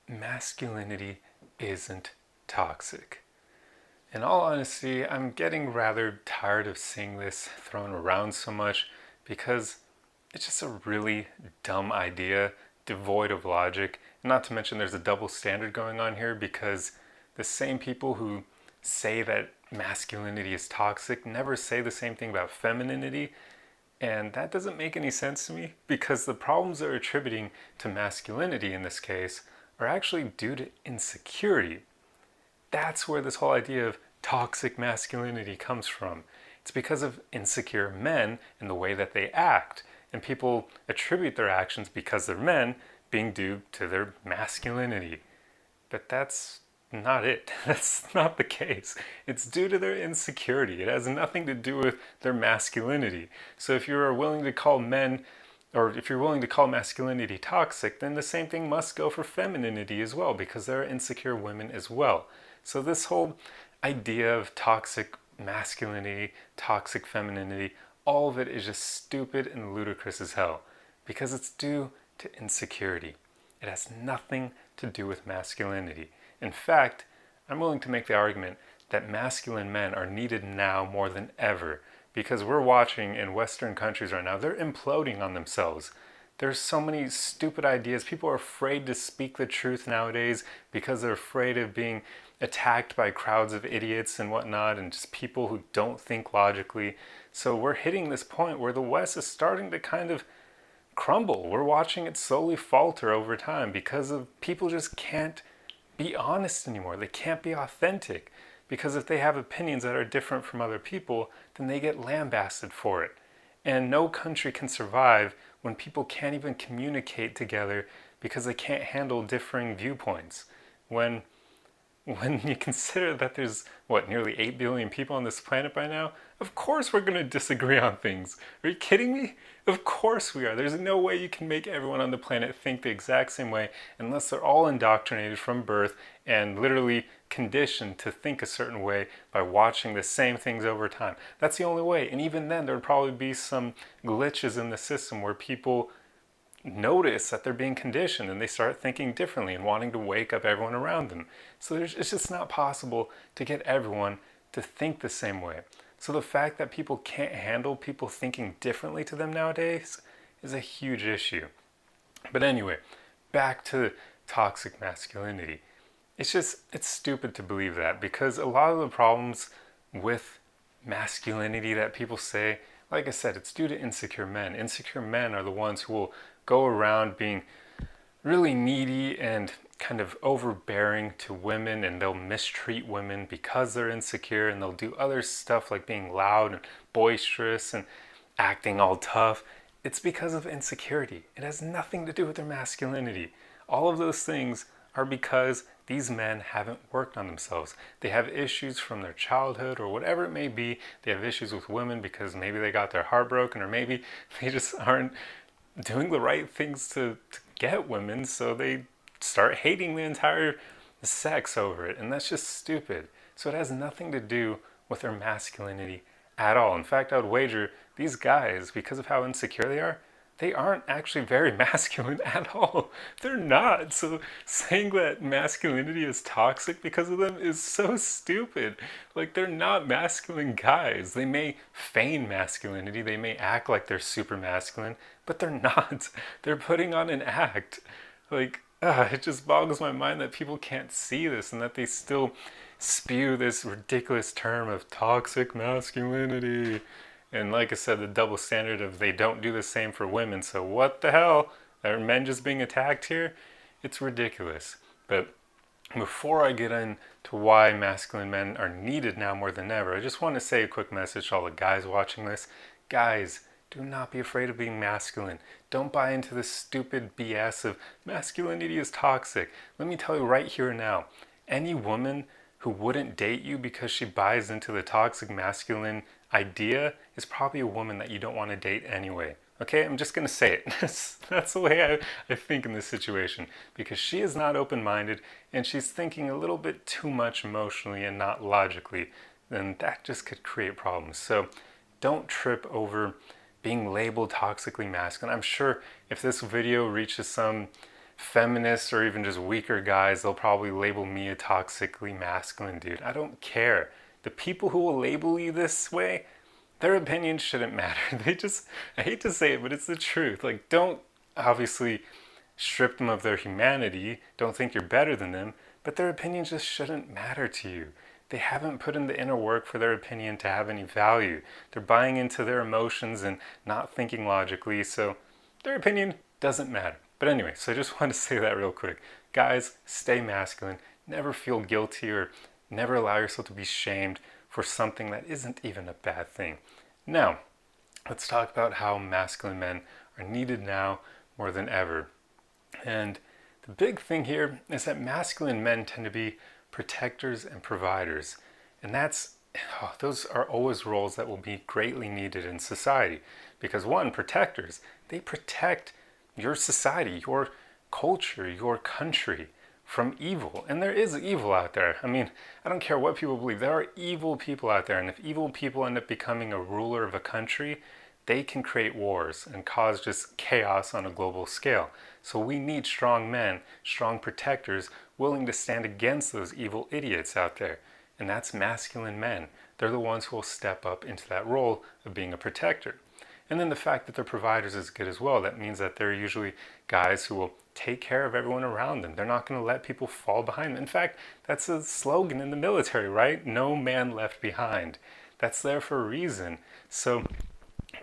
masculinity isn't toxic. In all honesty, I'm getting rather tired of seeing this thrown around so much because it's just a really dumb idea, devoid of logic. Not to mention, there's a double standard going on here because the same people who say that masculinity is toxic never say the same thing about femininity. And that doesn't make any sense to me because the problems they're attributing to masculinity in this case are actually due to insecurity. That's where this whole idea of toxic masculinity comes from. It's because of insecure men and the way that they act. And people attribute their actions because they're men being due to their masculinity. But that's not it. That's not the case. It's due to their insecurity. It has nothing to do with their masculinity. So if you're willing to call men, or if you're willing to call masculinity toxic, then the same thing must go for femininity as well, because there are insecure women as well. So this whole idea of toxic masculinity, toxic femininity, all of it is just stupid and ludicrous as hell, because it's due to insecurity. It has nothing to do with masculinity. In fact, I'm willing to make the argument that masculine men are needed now more than ever, because we're watching in Western countries right now, they're imploding on themselves. There's so many stupid ideas. People are afraid to speak the truth nowadays because they're afraid of being attacked by crowds of idiots and whatnot, and just people who don't think logically. So we're hitting this point where the West is starting to kind of crumble. We're watching it slowly falter over time because of people just can't be honest anymore. They can't be authentic because if they have opinions that are different from other people, then they get lambasted for it. And no country can survive when people can't even communicate together because they can't handle differing viewpoints. When you consider that there's, nearly 8 billion people on this planet by now, of course we're going to disagree on things. Are you kidding me? Of course we are. There's no way you can make everyone on the planet think the exact same way unless they're all indoctrinated from birth and literally conditioned to think a certain way by watching the same things over time. That's the only way. And even then, there'd probably be some glitches in the system where people notice that they're being conditioned and they start thinking differently and wanting to wake up everyone around them. So it's just not possible to get everyone to think the same way. So the fact that people can't handle people thinking differently to them nowadays is a huge issue. But anyway, back to toxic masculinity. It's stupid to believe that, because a lot of the problems with masculinity that people say, like I said, it's due to insecure men. Insecure men are the ones who will go around being really needy and kind of overbearing to women, and they'll mistreat women because they're insecure, and they'll do other stuff like being loud and boisterous and acting all tough. It's because of insecurity. It has nothing to do with their masculinity. All of those things are because these men haven't worked on themselves. They have issues from their childhood or whatever it may be. They have issues with women because maybe they got their heart broken, or maybe they just aren't doing the right things to get women, so they start hating the entire sex over it. And that's just stupid. So it has nothing to do with their masculinity at all. In fact, I would wager these guys, because of how insecure they aren't actually very masculine at all. They're not. So saying that masculinity is toxic because of them is so stupid. Like, they're not masculine guys. They may feign masculinity, they may act like they're super masculine, but they're not. They're putting on an act. Like, it just boggles my mind that people can't see this and that they still spew this ridiculous term of toxic masculinity. And like I said, the double standard of they don't do the same for women. So what the hell? Are men just being attacked here? It's ridiculous. But before I get into why masculine men are needed now more than ever, I just want to say a quick message to all the guys watching this. Guys, do not be afraid of being masculine. Don't buy into this stupid BS of masculinity is toxic. Let me tell you right here and now, any woman who wouldn't date you because she buys into the toxic masculine idea is probably a woman that you don't want to date anyway. Okay, I'm just going to say it. That's the way I think in this situation, because she is not open-minded and she's thinking a little bit too much emotionally and not logically. Then that just could create problems. So don't trip over being labeled toxically masculine. I'm sure if this video reaches some feminists or even just weaker guys, they'll probably label me a toxically masculine dude. I don't care. The people who will label you this way, their opinions shouldn't matter. I hate to say it, but it's the truth. Like, don't obviously strip them of their humanity, don't think you're better than them, but their opinions just shouldn't matter to you. They haven't put in the inner work for their opinion to have any value. They're buying into their emotions and not thinking logically, so their opinion doesn't matter. But anyway, so I just want to say that real quick. Guys, stay masculine. Never feel guilty or never allow yourself to be shamed for something that isn't even a bad thing. Now, let's talk about how masculine men are needed now more than ever. And the big thing here is that masculine men tend to be protectors and providers. And those are always roles that will be greatly needed in society. Because one, protectors, they protect your society, your culture, your country from evil. And there is evil out there. I mean, I don't care what people believe. There are evil people out there. And if evil people end up becoming a ruler of a country, they can create wars and cause just chaos on a global scale. So we need strong men, strong protectors, willing to stand against those evil idiots out there. And that's masculine men. They're the ones who will step up into that role of being a protector. And then the fact that they're providers is good as well. That means that they're usually guys who will take care of everyone around them. They're not going to let people fall behind them. In fact, that's a slogan in the military, right? No man left behind. That's there for a reason. So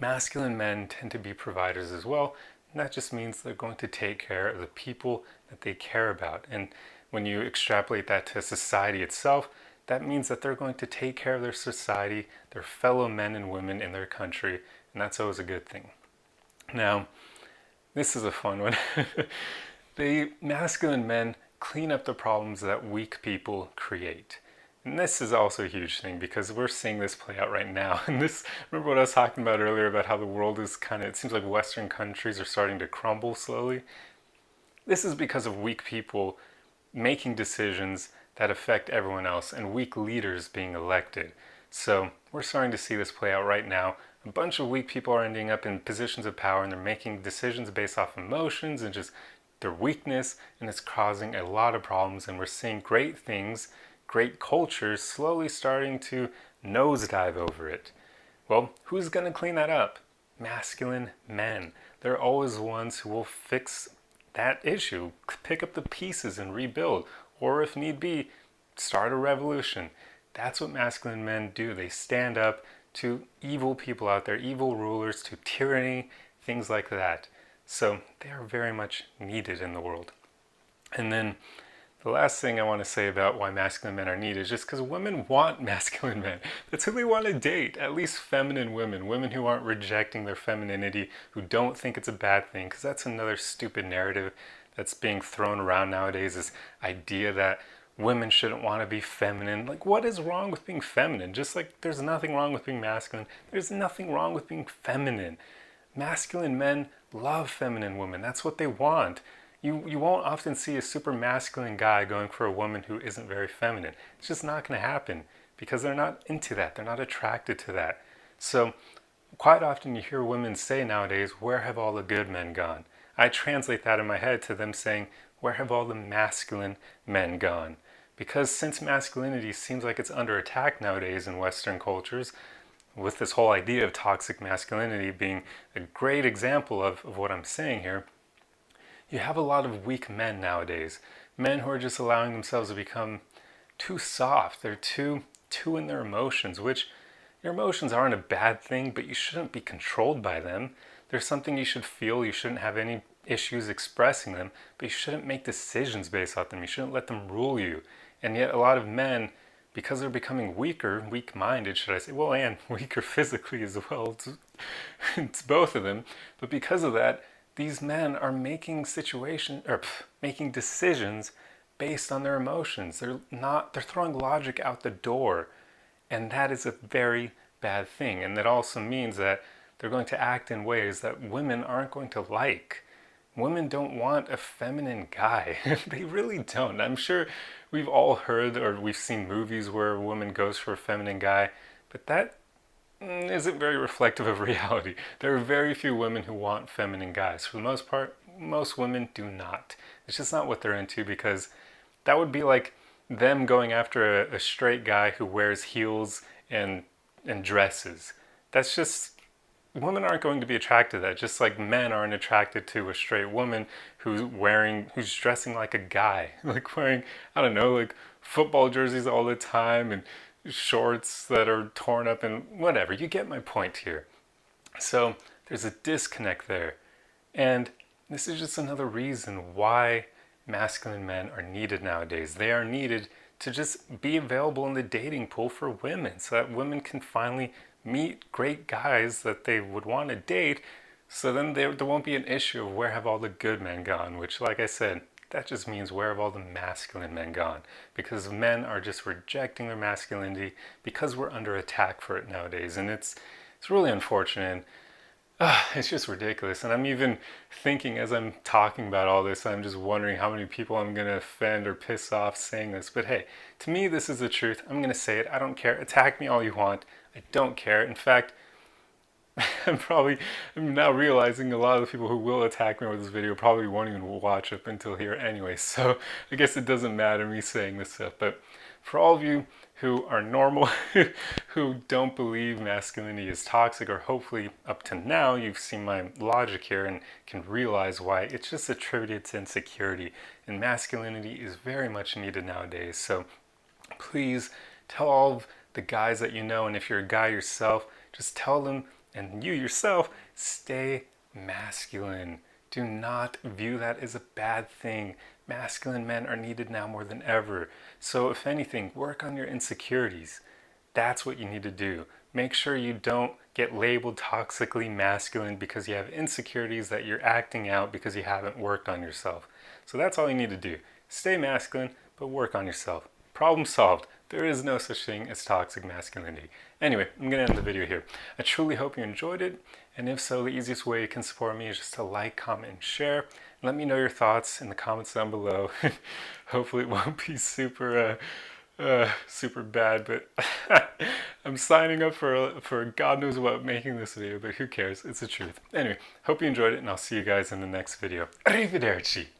masculine men tend to be providers as well. And that just means they're going to take care of the people that they care about. And when you extrapolate that to society itself, that means that they're going to take care of their society, their fellow men and women in their country, and that's always a good thing. Now, this is a fun one. The masculine men clean up the problems that weak people create. And this is also a huge thing because we're seeing this play out right now. And remember what I was talking about earlier about how the world is it seems like Western countries are starting to crumble slowly? This is because of weak people making decisions that affect everyone else and weak leaders being elected. So we're starting to see this play out right now. A bunch of weak people are ending up in positions of power and they're making decisions based off emotions and just their weakness, and it's causing a lot of problems. And we're seeing great things, great cultures slowly starting to nosedive over it. Well, who's going to clean that up? Masculine men. They're always the ones who will fix that issue, pick up the pieces and rebuild, or if need be, start a revolution. That's what masculine men do. They stand up to evil people out there, evil rulers, to tyranny, things like that. So they are very much needed in the world. And then the last thing I want to say about why masculine men are needed is just because women want masculine men. That's who they want to date, at least feminine women who aren't rejecting their femininity, who don't think it's a bad thing, because that's another stupid narrative that's being thrown around nowadays, this idea that women shouldn't want to be feminine. Like, what is wrong with being feminine? Just like there's nothing wrong with being masculine, there's nothing wrong with being feminine. Masculine men love feminine women. That's what they want. You won't often see a super masculine guy going for a woman who isn't very feminine. It's just not going to happen because they're not into that. They're not attracted to that. So quite often you hear women say nowadays, where have all the good men gone? I translate that in my head to them saying, where have all the masculine men gone? Because since masculinity seems like it's under attack nowadays in Western cultures, with this whole idea of toxic masculinity being a great example of what I'm saying here, you have a lot of weak men nowadays. Men who are just allowing themselves to become too soft. They're too in their emotions, which your emotions aren't a bad thing, but you shouldn't be controlled by them. There's something you should feel. You shouldn't have any issues expressing them, but you shouldn't make decisions based off them. You shouldn't let them rule you. And yet a lot of men, because they're becoming weak-minded, should I say, well, and weaker physically as well. It's both of them. But because of that, these men are making making decisions based on their emotions. They're throwing logic out the door. And that is a very bad thing. And that also means that they're going to act in ways that women aren't going to like. Women don't want a feminine guy. They really don't. I'm sure we've all heard or we've seen movies where a woman goes for a feminine guy, but that isn't very reflective of reality. There are very few women who want feminine guys. For the most part, most women do not. It's just not what they're into, because that would be like them going after a straight guy who wears heels and dresses. That's just, women aren't going to be attracted to that, just like men aren't attracted to a straight woman who's dressing like a guy, like wearing, I don't know, like football jerseys all the time and shorts that are torn up and whatever. You get my point here. So there's a disconnect there. And this is just another reason why masculine men are needed nowadays. They are needed to just be available in the dating pool for women, so that women can finally meet great guys that they would want to date. So then there won't be an issue of where have all the good men gone, which, like I said, that just means where have all the masculine men gone? Because men are just rejecting their masculinity because we're under attack for it nowadays. And it's really unfortunate. It's just ridiculous. And I'm even thinking, as I'm talking about all this, I'm just wondering how many people I'm going to offend or piss off saying this. But hey, to me, this is the truth. I'm going to say it. I don't care. Attack me all you want. I don't care. In fact, I'm now realizing a lot of the people who will attack me with this video probably won't even watch up until here anyway. So I guess it doesn't matter me saying this stuff. But for all of you who are normal, who don't believe masculinity is toxic, or hopefully up to now you've seen my logic here and can realize why it's just attributed to insecurity, and masculinity is very much needed nowadays. So please tell all of the guys that you know, and if you're a guy yourself, just tell them, and you yourself, stay masculine. Do not view that as a bad thing. Masculine men are needed now more than ever. So if anything, work on your insecurities. That's what you need to do. Make sure you don't get labeled toxically masculine because you have insecurities that you're acting out because you haven't worked on yourself. So that's all you need to do. Stay masculine, but work on yourself. Problem solved. There is no such thing as toxic masculinity. Anyway, I'm going to end the video here. I truly hope you enjoyed it, and if so, the easiest way you can support me is just to like, comment, and share. Let me know your thoughts in the comments down below. Hopefully it won't be super bad, but I'm signing up for God knows what making this video, but who cares? It's the truth. Anyway, hope you enjoyed it, and I'll see you guys in the next video. Arrivederci!